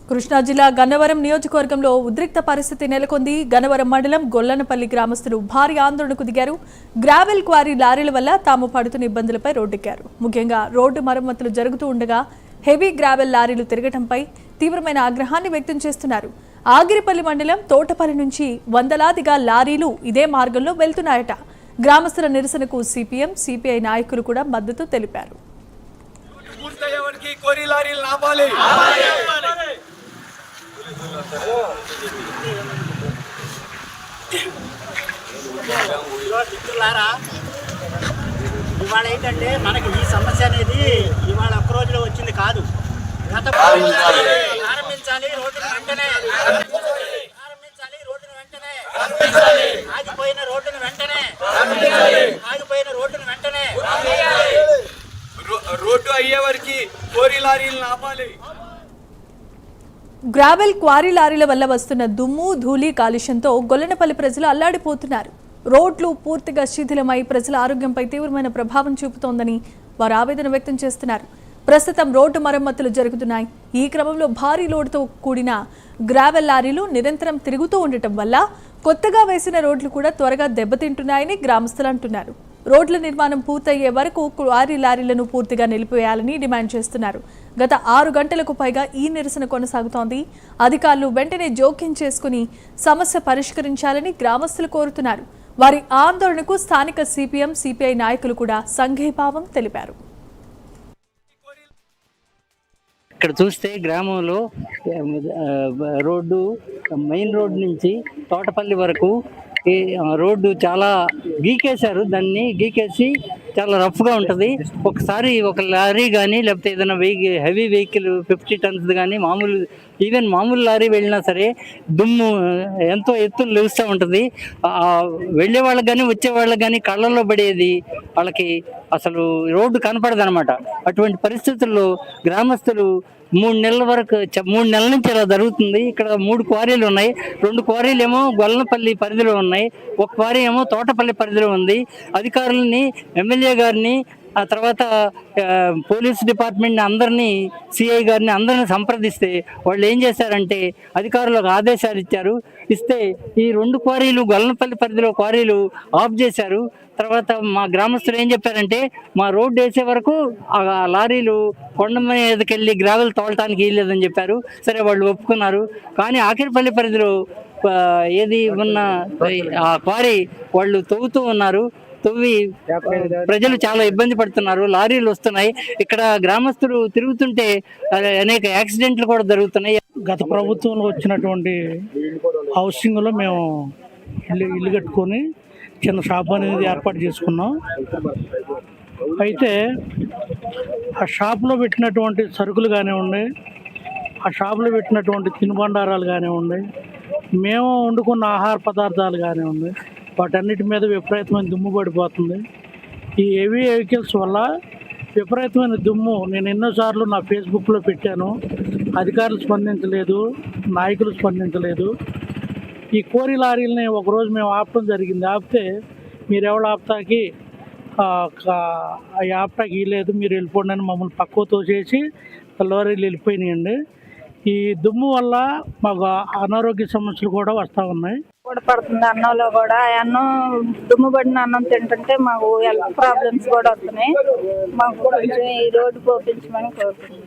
కృష్ణా జిల్లా గన్నవరం నియోజకవర్గంలో ఉద్రిక్త పరిస్థితి నెలకొంది. గన్నవరం మండలం గొల్లనపల్లి గ్రామస్తులు భారీ ఆందోళనకు దిగారు. గ్రావెల్ క్వారీ లారీల వల్ల తాము పడుతున్న ఇబ్బందులపై రోడ్డెక్కారు. ముఖ్యంగా రోడ్డు మరమ్మతులు జరుగుతూ ఉండగా హెవీ గ్రావెల్ లారీలు తిరగటంపై తీవ్రమైన ఆగ్రహాన్ని వ్యక్తం చేస్తున్నారు. ఆగిరిపల్లి మండలం తోటపల్లి నుంచి వందలాదిగా లారీలు ఇదే మార్గంలో వెళ్తున్నాయట. గ్రామస్తుల నిరసనకు సిపిఎం, సిపిఐ నాయకులు కూడా మద్దతు తెలిపారు. ఇవాళ ఏంటంటే మనకి ఈ సమస్య అనేది ఇవాళ ఒక్క రోజులో వచ్చింది కాదు. గత ప్రారంభించాలి రోడ్డును వెంటనే, ప్రారంభించాలి రోడ్డును వెంటనే, ఆగిపోయిన రోడ్డును వెంటనే, ఆగిపోయిన రోడ్డును వెంటనే, రోడ్డు అయ్యే వరకు కోరి లారీలను ఆపాలి. గ్రావెల్ క్వారీ లారీల వల్ల వస్తున్న దుమ్ము, ధూళి, కాలుష్యంతో గొల్లనపల్లి ప్రజలు అల్లాడిపోతున్నారు. రోడ్లు పూర్తిగా శిథిలమై ప్రజల ఆరోగ్యంపై తీవ్రమైన ప్రభావం చూపుతోందని వారు ఆవేదన వ్యక్తం చేస్తున్నారు. ప్రస్తుతం రోడ్డు మరమ్మతులు జరుగుతున్నాయి. ఈ క్రమంలో భారీ లోడుతో కూడిన గ్రావెల్ లారీలు నిరంతరం తిరుగుతూ ఉండటం వల్ల కొత్తగా వేసిన రోడ్లు కూడా త్వరగా దెబ్బతింటున్నాయని గ్రామస్తులు అంటున్నారు. రోడ్ల నిర్మాణం పూర్తయ్యే వరకు క్వారీ లారీలను పూర్తిగా నిలిపివేయాలని డిమాండ్ చేస్తున్నారు. గత 6 గంటలకు పైగా ఈ నిరసన కొనసాగుతోంది. అధికారులు వెంటనే జోక్యం చేసుకుని సమస్య పరిష్కరించాలని గ్రామస్తులు కోరుతున్నారు. వారి ఆందోళనకు స్థానిక సిపిఎం, సిపిఐ నాయకులు కూడా సంఘీభావం తెలిపారు. ఇక్కడ చూస్తే గ్రామంలో రోడ్డు, మెయిన్ రోడ్డు నుంచి తోటపల్లి వరకు ఈ రోడ్డు చాలా గీకేశారు. దాన్ని గీకేసి చాలా రఫ్గా ఉంటుంది. ఒకసారి ఒక లారీ కానీ లేకపోతే ఏదైనా హెవీ వెహికల్ 50 టన్స్ కానీ మామూలు లారీ వెళ్ళినా సరే దుమ్ము ఎంతో ఎత్తున లేస్తూ ఉంటుంది. వెళ్ళే వాళ్ళకి కానీ వచ్చే వాళ్ళకి కానీ కళ్ళల్లో పడేది, వాళ్ళకి అసలు రోడ్డు కనపడదు అనమాట. అటువంటి పరిస్థితుల్లో గ్రామస్తులు 3 నెలల నుంచి ఇలా జరుగుతుంది. ఇక్కడ 3 క్వారీలు ఉన్నాయి. 2 క్వారీలు ఏమో గొల్లనపల్లి పరిధిలో ఉన్నాయి, ఒక క్వారీ ఏమో తోటపల్లి పరిధిలో ఉంది. అధికారులని, ఎమ్మెల్యే గారిని, ఆ తర్వాత పోలీస్ డిపార్ట్మెంట్ని అందరినీ, సిఐ గారిని అందరినీ సంప్రదిస్తే వాళ్ళు ఏం చేశారంటే అధికారులకు ఆదేశాలు ఇస్తే ఈ 2 క్వారీలు గొల్లనపల్లి పరిధిలో క్వారీలు ఆఫ్ చేశారు. తర్వాత మా గ్రామస్తులు ఏం చెప్పారంటే మా రోడ్డు వేసే వరకు ఆ లారీలు కొండ మీదకి వెళ్ళి గ్రావెల్ తోలటానికి వీల్లేదని చెప్పారు. సరే, వాళ్ళు ఒప్పుకున్నారు. కానీ ఆకిరిపల్లి పరిధిలో ఏది ఉన్న ఆ క్వారీ వాళ్ళు తవ్వుతూ ఉన్నారు. తవ్వి ప్రజలు చాలా ఇబ్బంది పడుతున్నారు. లారీలు వస్తున్నాయి. ఇక్కడ గ్రామస్తులు తిరుగుతుంటే అనేక యాక్సిడెంట్లు కూడా జరుగుతున్నాయి. గత ప్రభుత్వంలో వచ్చినటువంటి హౌసింగ్లో మేము ఇల్లు కట్టుకొని చిన్న షాప్ అనేది ఏర్పాటు చేసుకున్నాం. అయితే ఆ షాప్లో పెట్టినటువంటి సరుకులు కానివ్వండి, ఆ షాపులో పెట్టినటువంటి తినుబండారాలు కానివ్వండి, మేము వండుకున్న ఆహార పదార్థాలు కానివ్వండి, వాటన్నిటి మీద విపరీతమైన దుమ్ము పడిపోతుంది. ఈ హెవీ వెహికల్స్ వల్ల విపరీతమైన దుమ్ము నేను ఎన్నోసార్లు నా ఫేస్బుక్లో పెట్టాను. అధికారులు స్పందించలేదు, నాయకులు స్పందించలేదు. ఈ కోరి లారీలని ఒకరోజు మేము ఆపడం జరిగింది. ఆపితే మీరెవరు ఆపుతాకి ఆపటాకి లేదు, మీరు వెళ్ళిపోండి అని మమ్మల్ని పక్కకు తోసేసి లారీలు వెళ్ళిపోయినాయండి. ఈ దుమ్ము వల్ల మాకు అనారోగ్య సమస్యలు కూడా వస్తూ ఉన్నాయి. కూడా పడుతుంది. అన్నంలో కూడా అన్నం దుమ్ము పడిన అన్నం తింటుంటే మాకు హెల్త్ ప్రాబ్లమ్స్ కూడా వస్తున్నాయి. మాకు కొంచెం ఈ రోడ్డు పోపించమని కోరుతున్నాం.